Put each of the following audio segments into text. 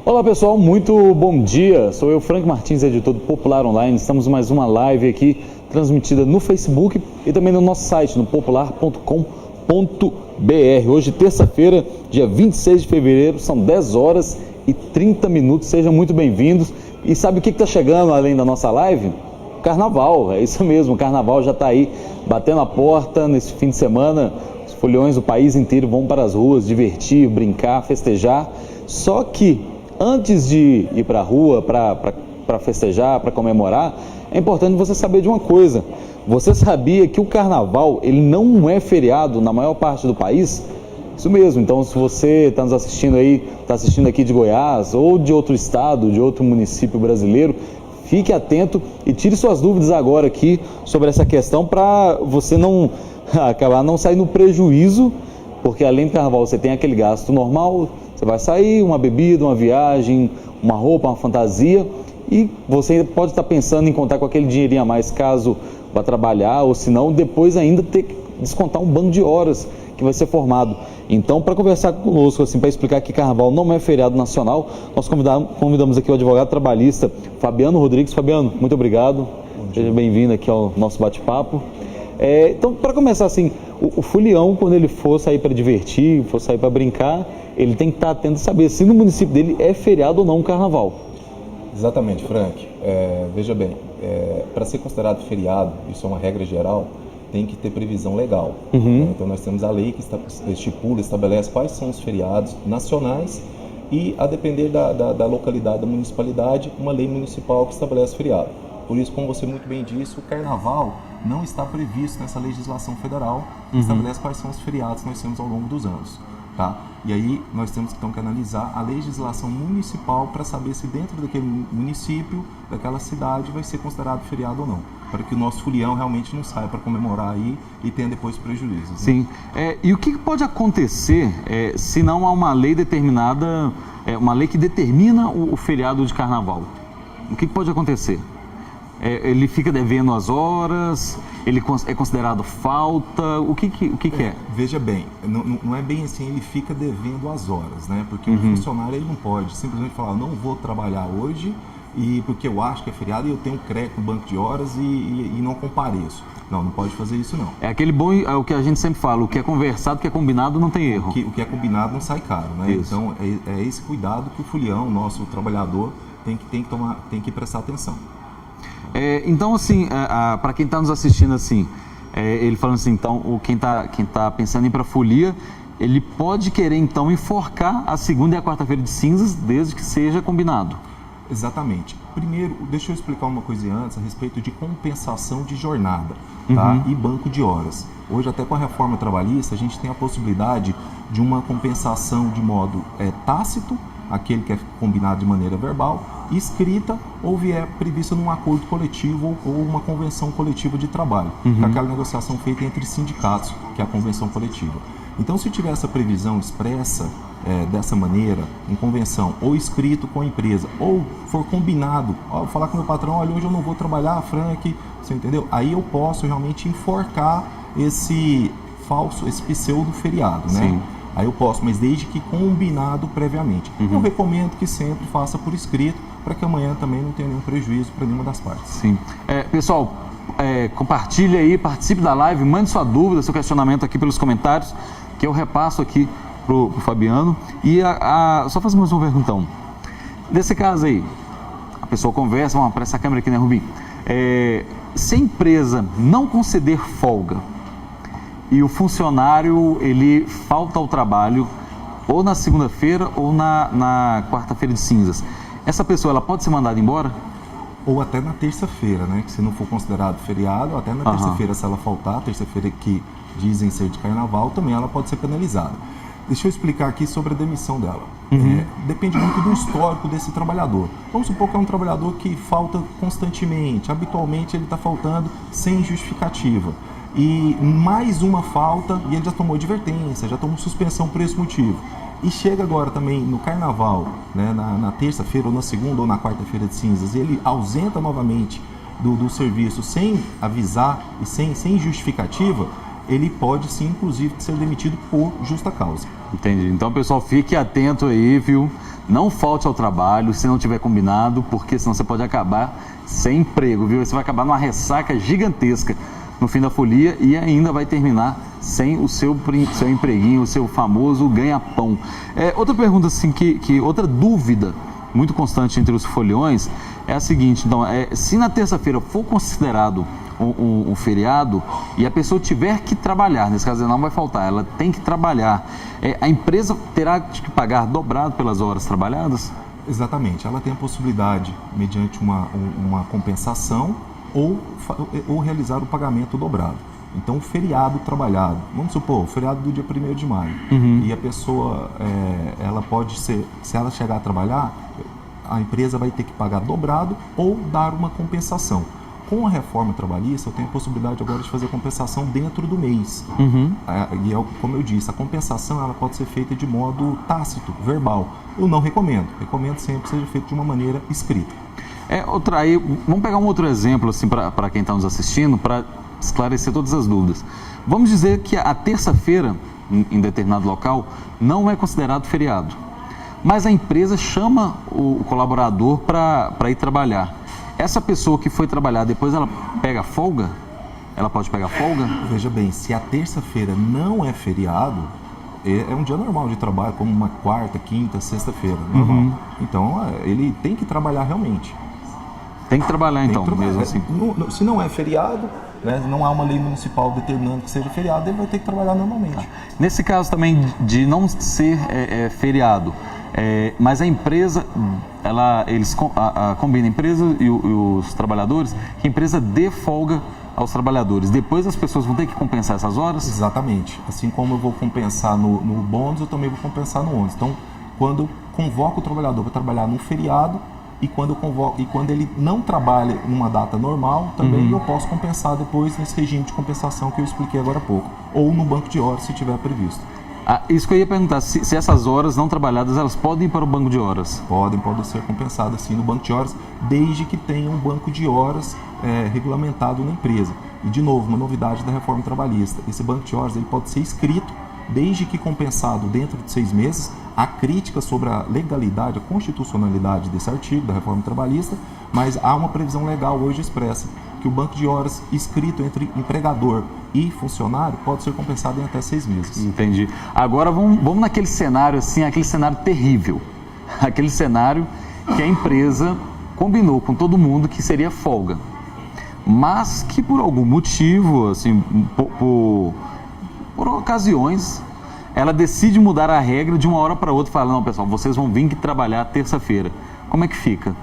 Olá pessoal, muito bom dia. Sou eu, Frank Martins, editor do Popular Online. Estamos em mais uma live aqui, transmitida no Facebook e também no nosso site, no popular.com.br. Hoje, terça-feira, dia 26 de fevereiro, são 10 horas e 30 minutos. Sejam muito bem-vindos. E sabe o que está chegando além da nossa live? Carnaval, é isso mesmo, o Carnaval já está aí batendo a porta nesse fim de semana. Os foliões do país inteiro vão para as ruas divertir, brincar, festejar. Só que antes de ir para a rua para festejar, para comemorar, é importante você saber de uma coisa. Você sabia que o Carnaval ele não é feriado na maior parte do país? Isso mesmo, então se você está nos assistindo aí, está assistindo aqui de Goiás ou de outro estado, de outro município brasileiro, fique atento e tire suas dúvidas agora aqui sobre essa questão para você não acabar não sair no prejuízo, porque além do Carnaval você tem aquele gasto normal, você vai sair, uma bebida, uma viagem, uma roupa, uma fantasia e você ainda pode estar pensando em contar com aquele dinheirinho a mais caso vá trabalhar ou se não, depois ainda ter que descontar um banco de horas que vai ser formado. Então, para conversar conosco, assim, para explicar que Carnaval não é feriado nacional, nós convidamos aqui o advogado trabalhista Fabiano Rodrigues. Fabiano, muito obrigado. Seja bem-vindo aqui ao nosso bate-papo. Então, para começar assim, o folião, quando ele for sair para divertir, for sair para brincar, ele tem que estar atento a saber se no município dele é feriado ou não o Carnaval. Exatamente, Frank. Veja bem, para ser considerado feriado, isso é uma regra geral, tem que ter previsão legal. Então nós temos a lei que estabelece quais são os feriados nacionais e, a depender da localidade, da municipalidade, uma lei municipal que estabelece feriado. Por isso, como você muito bem disse, o Carnaval não está previsto nessa legislação federal que estabelece quais são os feriados que nós temos ao longo dos anos. Tá? E aí nós temos então que analisar a legislação municipal para saber se dentro daquele município, daquela cidade, vai ser considerado feriado ou não, para que o nosso folião realmente não saia para comemorar aí e tenha depois prejuízos. Né? Sim. E o que pode acontecer se não há uma lei determinada, uma lei que determina o feriado de Carnaval? O que pode acontecer? Ele fica devendo as horas, ele é considerado falta, o que é? Veja bem, não é bem assim, ele fica devendo as horas, né? Porque o funcionário ele não pode simplesmente falar, não vou trabalhar hoje e porque eu acho que é feriado e eu tenho crédito no banco de horas e não compareço. Não pode fazer isso não. É aquele bom, é o que a gente sempre fala, o que é conversado, o que é combinado não tem erro. O que é combinado não sai caro, né? Isso. Então é esse cuidado que o folião, nosso trabalhador, tem que prestar atenção. Então, assim, para quem está nos assistindo, assim, ele falando assim, então, quem tá pensando em ir para a folia, ele pode querer, então, enforcar a segunda e a quarta-feira de cinzas, desde que seja combinado. Exatamente. Primeiro, deixa eu explicar uma coisa antes a respeito de compensação de jornada, tá? E banco de horas. Hoje, até com a reforma trabalhista, a gente tem a possibilidade de uma compensação de modo tácito, aquele que é combinado de maneira verbal, escrita ou vier prevista num acordo coletivo ou uma convenção coletiva de trabalho, que é aquela negociação feita entre sindicatos, que é a convenção coletiva. Então, se tiver essa previsão expressa dessa maneira, em convenção, ou escrito com a empresa, ou for combinado, vou falar com o meu patrão, olha, hoje eu não vou trabalhar, Frank, você entendeu? Aí eu posso realmente enforcar esse pseudo feriado, né? Sim. Aí eu posso, mas desde que combinado previamente. Eu recomendo que sempre faça por escrito, para que amanhã também não tenha nenhum prejuízo para nenhuma das partes. Sim. Pessoal, compartilhe aí, participe da live, mande sua dúvida, seu questionamento aqui pelos comentários, que eu repasso aqui pro Fabiano. E só fazer mais uma perguntão. Nesse caso aí, a pessoa conversa, vamos para essa câmera aqui, né, Rubim? Se a empresa não conceder folga, e o funcionário, ele falta ao trabalho ou na segunda-feira ou na quarta-feira de cinzas, essa pessoa ela pode ser mandada embora? Ou até na terça-feira, né? Que se não for considerado feriado, até na terça-feira, se ela faltar, terça-feira que dizem ser de Carnaval, também ela pode ser penalizada. Deixa eu explicar aqui sobre a demissão dela. Depende muito do histórico desse trabalhador. Vamos supor que é um trabalhador que falta constantemente, habitualmente ele está faltando sem justificativa. E mais uma falta, e ele já tomou advertência, já tomou suspensão por esse motivo. E chega agora também no Carnaval, né, na terça-feira, ou na segunda, ou na quarta-feira de cinzas, e ele ausenta novamente do serviço sem avisar e sem justificativa, ele pode sim, inclusive, ser demitido por justa causa. Entendi. Então, pessoal, fique atento aí, viu? Não falte ao trabalho se não tiver combinado, porque senão você pode acabar sem emprego, viu? Você vai acabar numa ressaca gigantesca no fim da folia e ainda vai terminar sem o seu empreguinho, o seu famoso ganha-pão. Outra pergunta, assim, outra dúvida muito constante entre os foliões é a seguinte: então, se na terça-feira for considerado um feriado e a pessoa tiver que trabalhar, nesse caso ela não vai faltar, ela tem que trabalhar, a empresa terá que pagar dobrado pelas horas trabalhadas? Exatamente, ela tem a possibilidade, mediante uma compensação ou realizar o pagamento dobrado. Então, o feriado trabalhado, vamos supor, o feriado do dia 1º de maio, e a pessoa, ela pode ser, se ela chegar a trabalhar, a empresa vai ter que pagar dobrado ou dar uma compensação. Com a reforma trabalhista, eu tenho a possibilidade agora de fazer compensação dentro do mês. E como eu disse, a compensação ela pode ser feita de modo tácito, verbal. Eu não recomendo. Recomendo sempre que seja feito de uma maneira escrita. Vamos pegar um outro exemplo assim, para quem está nos assistindo, para esclarecer todas as dúvidas. Vamos dizer que a terça-feira, em determinado local, não é considerado feriado. Mas a empresa chama o colaborador para ir trabalhar. Essa pessoa que foi trabalhar, depois ela pega folga? Ela pode pegar folga? Veja bem, se a terça-feira não é feriado, é um dia normal de trabalho, como uma quarta, quinta, sexta-feira, normal. Então, ele tem que trabalhar realmente. Tem que trabalhar então, mesmo assim? Se não é feriado, né, não há uma lei municipal determinando que seja feriado, ele vai ter que trabalhar normalmente. Nesse caso também de não ser feriado, mas a empresa, eles combinam a empresa e os trabalhadores, que a empresa dê folga aos trabalhadores. Depois as pessoas vão ter que compensar essas horas? Exatamente. Assim como eu vou compensar no bônus, eu também vou compensar no ônus. Então, quando eu convoco o trabalhador para trabalhar num feriado, e quando ele não trabalha numa data normal, também eu posso compensar depois nesse regime de compensação que eu expliquei agora há pouco. Ou no banco de horas, se tiver previsto. Isso que eu ia perguntar, se essas horas não trabalhadas, elas podem ir para o banco de horas? Podem ser compensadas sim no banco de horas, desde que tenha um banco de horas regulamentado na empresa. E de novo, uma novidade da reforma trabalhista, esse banco de horas ele pode ser escrito, desde que compensado dentro de 6 meses. Há crítica sobre a legalidade, a constitucionalidade desse artigo da reforma trabalhista, mas há uma previsão legal hoje expressa que o banco de horas escrito entre empregador e funcionário pode ser compensado em até 6 meses. Entendi. Agora vamos naquele cenário assim, aquele cenário terrível, aquele cenário que a empresa combinou com todo mundo que seria folga, mas que por algum motivo, assim, por ocasiões, ela decide mudar a regra de uma hora para outra, falando: não, pessoal, vocês vão vir que trabalhar terça-feira. Como é que fica?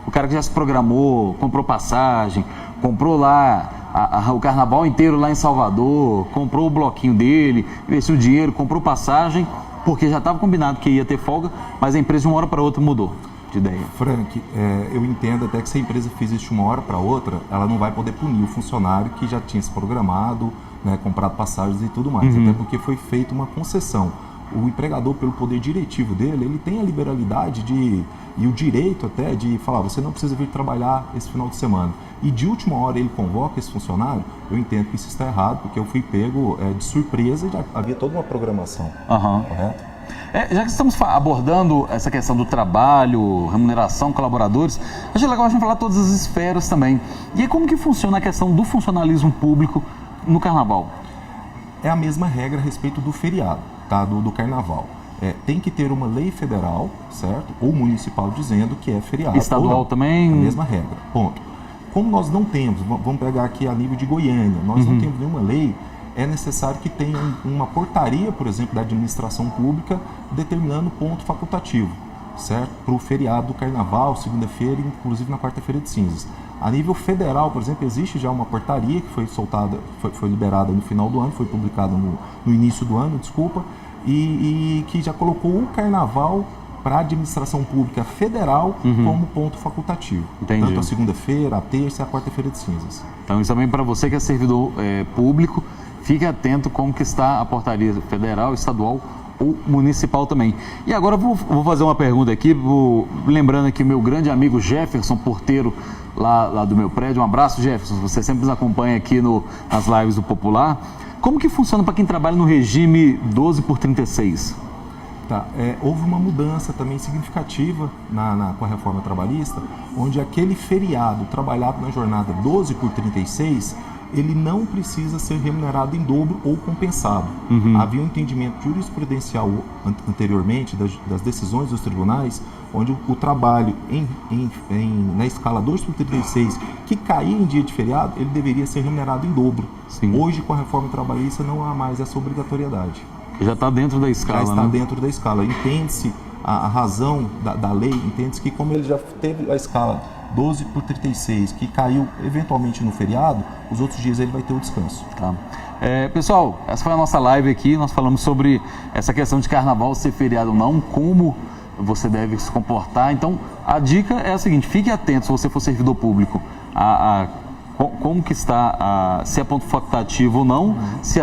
O cara que já se programou, comprou passagem, comprou lá o carnaval inteiro lá em Salvador, comprou o bloquinho dele, investiu dinheiro, comprou passagem, porque já estava combinado que ia ter folga, mas a empresa de uma hora para outra mudou de ideia. Frank, eu entendo até que se a empresa fez isso de uma hora para outra, ela não vai poder punir o funcionário que já tinha se programado, né, comprado passagens e tudo mais, até porque foi feita uma concessão. O empregador, pelo poder diretivo dele, ele tem a liberalidade e o direito até de falar: você não precisa vir trabalhar esse final de semana. E de última hora ele convoca esse funcionário. Eu entendo que isso está errado, porque eu fui pego de surpresa e já havia toda uma programação. Correto? Já que estamos abordando essa questão do trabalho, remuneração, colaboradores, acho legal a gente falar todas as esferas também. E aí, como que funciona a questão do funcionalismo público no carnaval? É a mesma regra a respeito do feriado, tá? do carnaval. Tem que ter uma lei federal, certo? Ou municipal dizendo que é feriado. Estadual também? A mesma regra, ponto. Como nós não temos, vamos pegar aqui a nível de Goiânia, nós não temos nenhuma lei, é necessário que tenha uma portaria, por exemplo, da administração pública determinando ponto facultativo, certo? Para o feriado do carnaval, segunda-feira e inclusive na quarta-feira de cinzas. A nível federal, por exemplo, existe já uma portaria que foi soltada, foi liberada no final do ano, foi publicada no início do ano, e que já colocou o carnaval para a administração pública federal como ponto facultativo. Entendi. Tanto a segunda-feira, a terça e a quarta-feira de cinzas. Então isso também para você que é servidor público, fique atento como que está a portaria federal, estadual ou municipal também. E agora eu vou fazer uma pergunta aqui, lembrando aqui o meu grande amigo Jefferson, porteiro lá do meu prédio. Um abraço, Jefferson, você sempre nos acompanha aqui nas lives do Popular. Como que funciona para quem trabalha no regime 12/36? Tá, houve uma mudança também significativa com a reforma trabalhista, onde aquele feriado trabalhado na jornada 12/36, ele não precisa ser remunerado em dobro ou compensado. Havia um entendimento jurisprudencial anteriormente das decisões dos tribunais, onde o trabalho na escala 2/36, que caía em dia de feriado, ele deveria ser remunerado em dobro. Sim. Hoje, com a reforma trabalhista, não há mais essa obrigatoriedade. Já está dentro da escala, já está né? dentro da escala. Entende-se a razão da lei, entende-se que como ele já teve a escala 12/36, que caiu eventualmente no feriado, os outros dias ele vai ter o descanso. Tá. Pessoal, essa foi a nossa live aqui, nós falamos sobre essa questão de carnaval ser feriado ou não, como você deve se comportar. Então, a dica é a seguinte: fique atento, se você for servidor público, como que está, se é ponto facultativo ou não, se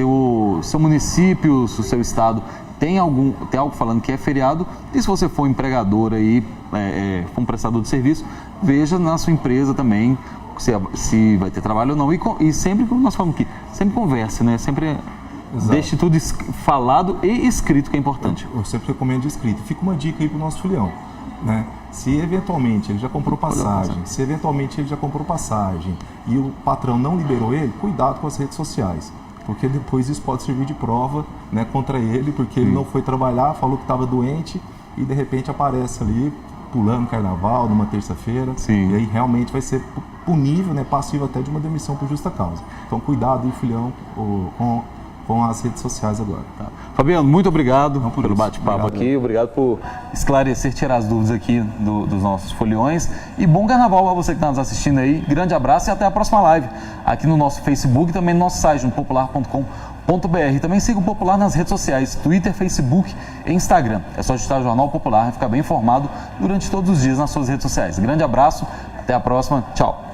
o seu município, se o seu estado tem algo falando que é feriado, e se você for empregador aí, for um prestador de serviço, veja na sua empresa também se vai ter trabalho ou não. E sempre, como nós falamos aqui, sempre converse, né? Sempre deixe tudo falado e escrito, que é importante. Eu sempre recomendo escrito. Fica uma dica aí para o nosso filhão, né? Se eventualmente ele já comprou passagem, e o patrão não liberou ele, cuidado com as redes sociais, porque depois isso pode servir de prova, né, contra ele, porque ele não foi trabalhar, falou que estava doente e de repente aparece ali pulando carnaval numa terça-feira, e aí realmente vai ser punível, né, passivo até de uma demissão por justa causa. Então cuidado aí, filhão, com as redes sociais agora. Tá. Fabiano, muito obrigado pelo bate-papo aqui, obrigado por esclarecer, tirar as dúvidas aqui dos nossos foliões, e bom carnaval para você que está nos assistindo aí. Grande abraço e até a próxima live aqui no nosso Facebook e também no nosso site, no popular.com.br. Também siga o Popular nas redes sociais, Twitter, Facebook e Instagram. É só digitar o Jornal Popular e ficar bem informado durante todos os dias nas suas redes sociais. Grande abraço, até a próxima, tchau.